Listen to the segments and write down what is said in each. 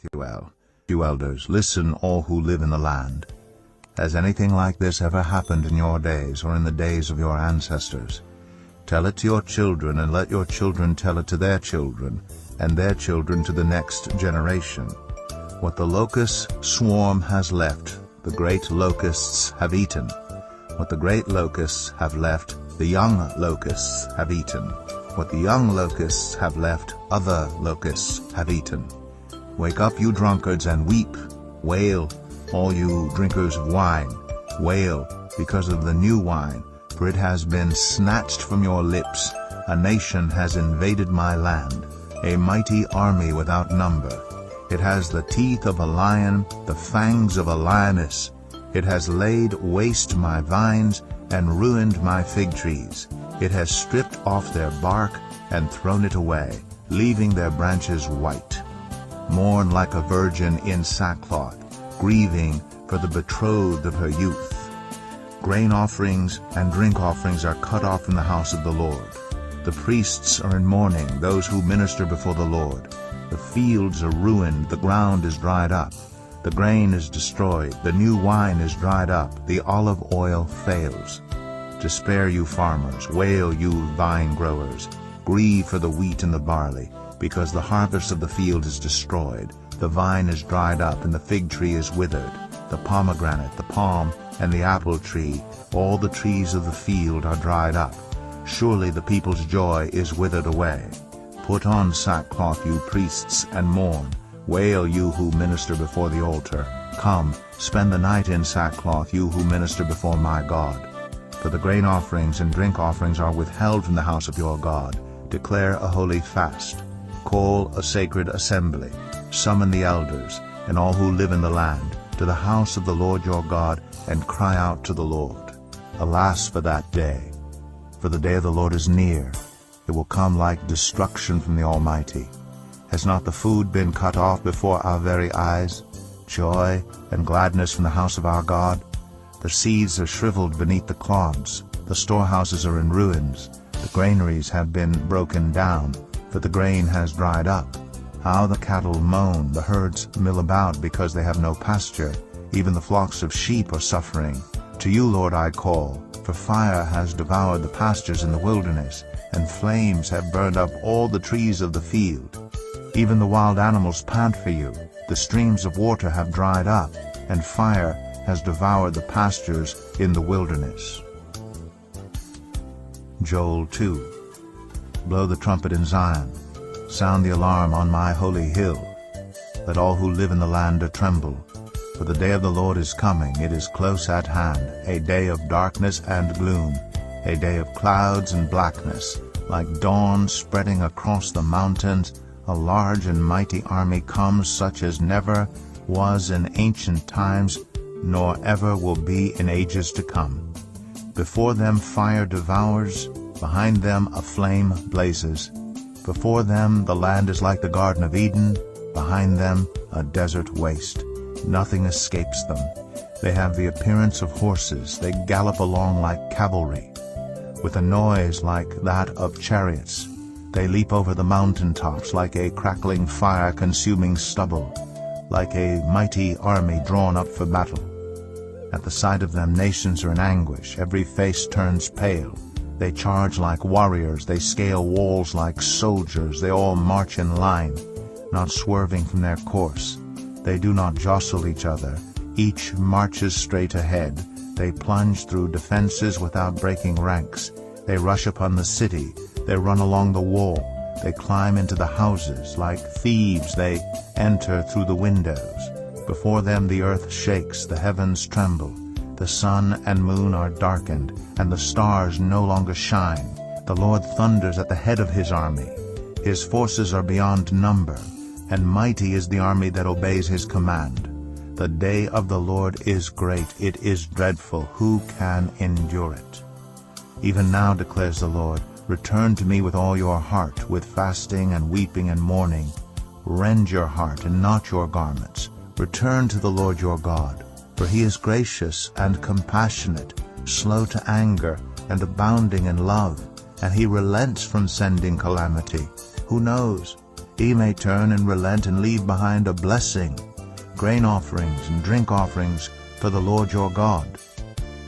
Bethuel. You elders, listen, all who live in the land. Has anything like this ever happened in your days or in the days of your ancestors? Tell it to your children, and let your children tell it to their children, and their children to the next generation. What the locust swarm has left, the great locusts have eaten. What the great locusts have left, the young locusts have eaten. What the young locusts have left, other locusts have eaten. Wake up, you drunkards, and weep. Wail, all you drinkers of wine. Wail, because of the new wine, for it has been snatched from your lips. A nation has invaded my land, a mighty army without number. It has the teeth of a lion, the fangs of a lioness. It has laid waste my vines and ruined my fig trees. It has stripped off their bark and thrown it away, leaving their branches white. Mourn like a virgin in sackcloth, grieving for the betrothed of her youth. Grain offerings and drink offerings are cut off from the house of the Lord. The priests are in mourning, those who minister before the Lord. The fields are ruined, the ground is dried up. The grain is destroyed, the new wine is dried up, the olive oil fails. Despair, you farmers, wail, you vine growers. Grieve for the wheat and the barley, because the harvest of the field is destroyed. The vine is dried up, and the fig tree is withered. The pomegranate, the palm, and the apple tree, all the trees of the field are dried up. Surely the people's joy is withered away. Put on sackcloth, you priests, and mourn. Wail, you who minister before the altar. Come, spend the night in sackcloth, you who minister before my God. For the grain offerings and drink offerings are withheld from the house of your God. Declare a holy fast. Call a sacred assembly. Summon the elders, and all who live in the land, to the house of the Lord your God, and cry out to the Lord. Alas for that day! For the day of the Lord is near. It will come like destruction from the Almighty. Has not the food been cut off before our very eyes? Joy and gladness from the house of our God? The seeds are shriveled beneath the clods. The storehouses are in ruins. The granaries have been broken down, for the grain has dried up. How the cattle moan, the herds mill about because they have no pasture. Even the flocks of sheep are suffering. To you, Lord, I call, for fire has devoured the pastures in the wilderness, and flames have burned up all the trees of the field. Even the wild animals pant for you. The streams of water have dried up, and fire has devoured the pastures in the wilderness. Joel 2. Blow the trumpet in Zion. Sound the alarm on my holy hill. Let all who live in the land tremble. For the day of the Lord is coming, it is close at hand, a day of darkness and gloom, a day of clouds and blackness, like dawn spreading across the mountains. A large and mighty army comes, such as never was in ancient times, nor ever will be in ages to come. Before them fire devours, behind them a flame blazes. Before them the land is like the Garden of Eden, behind them a desert waste. Nothing escapes them. They have the appearance of horses, they gallop along like cavalry. With a noise like that of chariots, they leap over the mountaintops like a crackling fire consuming stubble, like a mighty army drawn up for battle. At the sight of them nations are in anguish, every face turns pale. They charge like warriors, they scale walls like soldiers, they all march in line, not swerving from their course. They do not jostle each other, each marches straight ahead. They plunge through defenses without breaking ranks. They rush upon the city, they run along the wall, they climb into the houses. Like thieves they enter through the windows. Before them the earth shakes, the heavens tremble. The sun and moon are darkened, and the stars no longer shine. The Lord thunders at the head of his army. His forces are beyond number, and mighty is the army that obeys his command. The day of the Lord is great, it is dreadful. Who can endure it? Even now, declares the Lord, return to me with all your heart, with fasting and weeping and mourning. Rend your heart and not your garments. Return to the Lord your God, for he is gracious and compassionate, slow to anger and abounding in love, and he relents from sending calamity. Who knows? he may turn and relent and leave behind a blessing, grain offerings and drink offerings for the Lord your God.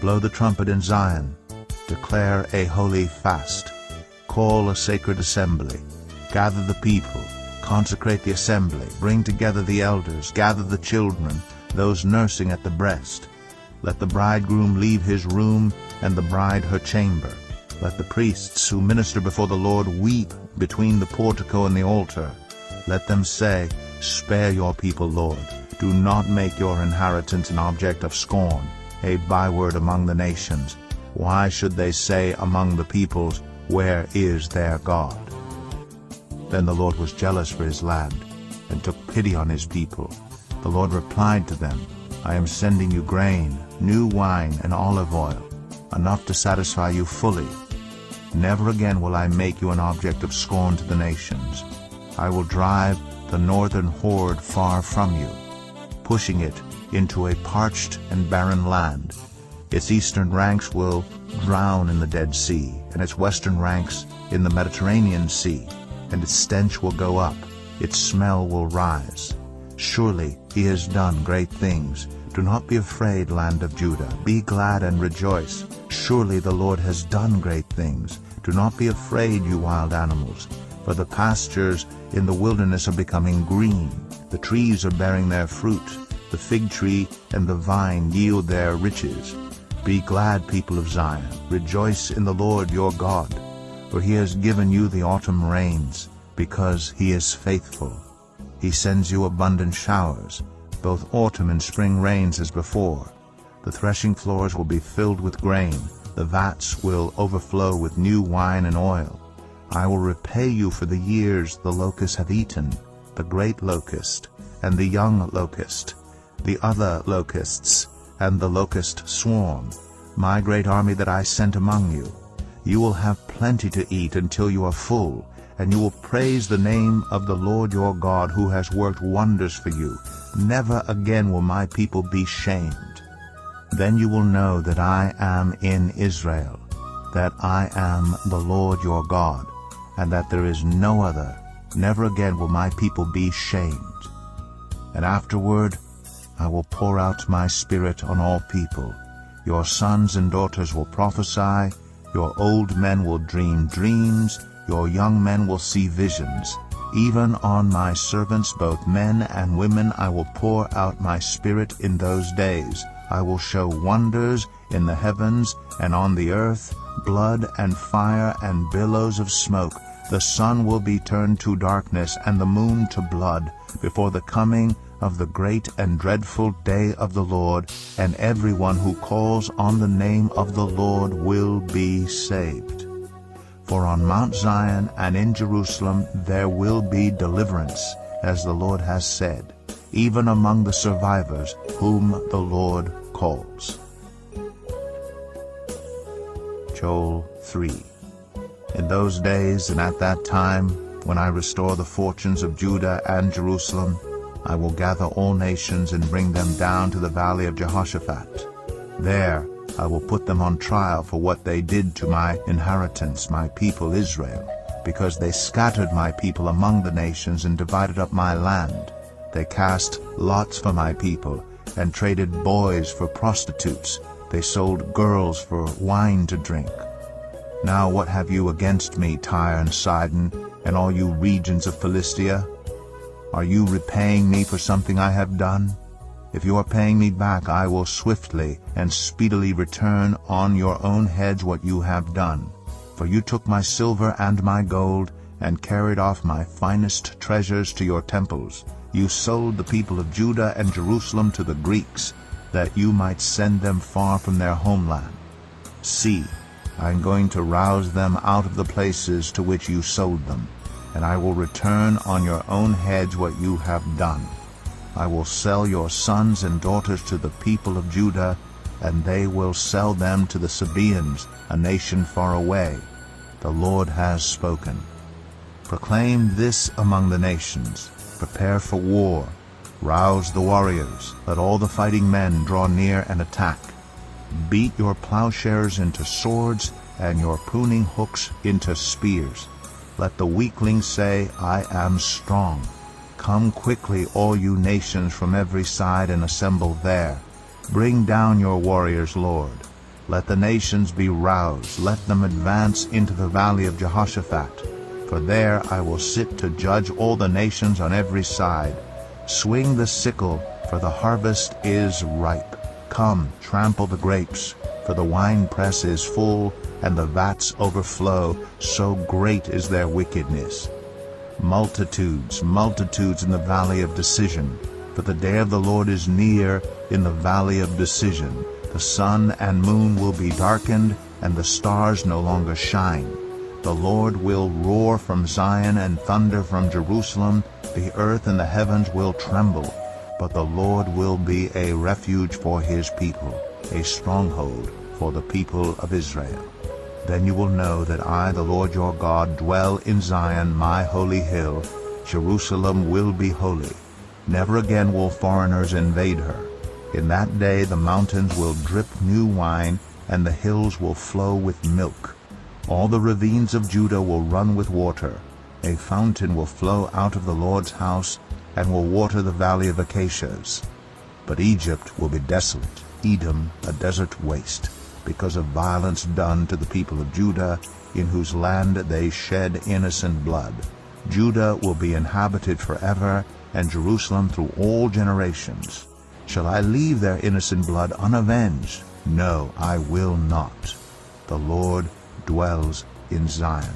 Blow the trumpet in Zion, declare a holy fast, call a sacred assembly, gather the people, consecrate the assembly, bring together the elders, gather the children, those nursing at the breast. Let the bridegroom leave his room and the bride her chamber. Let the priests who minister before the Lord weep between the portico and the altar. Let them say, Spare your people, Lord. Do not make your inheritance an object of scorn, a byword among the nations. Why should they say among the peoples, Where is their God? Then the Lord was jealous for his land, and took pity on his people. The Lord replied to them, I am sending you grain, new wine, and olive oil, enough to satisfy you fully. Never again will I make you an object of scorn to the nations. I will drive the northern horde far from you, pushing it into a parched and barren land. Its eastern ranks will drown in the Dead Sea, and its western ranks in the Mediterranean Sea, and its stench will go up, its smell will rise. Surely he has done great things. Do not be afraid, land of Judah. Be glad and rejoice. Surely the Lord has done great things. Do not be afraid, you wild animals, for the pastures in the wilderness are becoming green. The trees are bearing their fruit. The fig tree and the vine yield their riches. Be glad, people of Zion. Rejoice in the Lord your God, for he has given you the autumn rains, because he is faithful. He sends you abundant showers, both autumn and spring rains as before. The threshing floors will be filled with grain. The vats will overflow with new wine and oil. I will repay you for the years the locusts have eaten, the great locust, and the young locust, the other locusts, and the locust swarm, my great army that I sent among you. You will have plenty to eat until you are full, and you will praise the name of the Lord your God, who has worked wonders for you. Never again will my people be shamed. Then you will know that I am in Israel, that I am the Lord your God, and that there is no other. Never again will my people be shamed. And afterward I will pour out my Spirit on all people. Your sons and daughters will prophesy, your old men will dream dreams, your young men will see visions. Even on my servants, both men and women, I will pour out my Spirit in those days. I will show wonders in the heavens and on the earth, blood and fire and billows of smoke. The sun will be turned to darkness and the moon to blood before the coming of the great and dreadful day of the Lord, and everyone who calls on the name of the Lord will be saved. For on Mount Zion and in Jerusalem there will be deliverance, as the Lord has said, even among the survivors whom the Lord calls. Joel 3. In those days and at that time, when I restore the fortunes of Judah and Jerusalem, I will gather all nations and bring them down to the valley of Jehoshaphat. There I will put them on trial for what they did to my inheritance, my people Israel, because they scattered my people among the nations and divided up my land. They cast lots for my people, and traded boys for prostitutes. They sold girls for wine to drink. Now what have you against me, Tyre and Sidon, and all you regions of Philistia? Are you repaying me for something I have done? If you are paying me back, I will swiftly and speedily return on your own heads what you have done. For you took my silver and my gold, and carried off my finest treasures to your temples. You sold the people of Judah and Jerusalem to the Greeks, that you might send them far from their homeland. See, I am going to rouse them out of the places to which you sold them, and I will return on your own heads what you have done. I will sell your sons and daughters to the people of Judah, and they will sell them to the Sabaeans, a nation far away. The Lord has spoken. Proclaim this among the nations. Prepare for war. Rouse the warriors. Let all the fighting men draw near and attack. Beat your plowshares into swords, and your pruning hooks into spears. Let the weakling say, I am strong. Come quickly, all you nations from every side, and assemble there. Bring down your warriors, Lord. Let the nations be roused. Let them advance into the valley of Jehoshaphat. For there I will sit to judge all the nations on every side. Swing the sickle, for the harvest is ripe. Come, trample the grapes, for the winepress is full, and the vats overflow, so great is their wickedness. Multitudes, multitudes in the valley of decision, for the day of the Lord is near in the valley of decision. The sun and moon will be darkened, and the stars no longer shine. The Lord will roar from Zion and thunder from Jerusalem. The earth and the heavens will tremble. But the Lord will be a refuge for his people, a stronghold for the people of Israel. Then you will know that I, the Lord your God, dwell in Zion, my holy hill. Jerusalem will be holy. Never again will foreigners invade her. In that day the mountains will drip new wine, and the hills will flow with milk. All the ravines of Judah will run with water. A fountain will flow out of the Lord's house, and will water the valley of acacias. But Egypt will be desolate, Edom a desert waste, because of violence done to the people of Judah, in whose land they shed innocent blood. Judah will be inhabited forever, and Jerusalem through all generations. Shall I leave their innocent blood unavenged? No, I will not. The Lord dwells in Zion.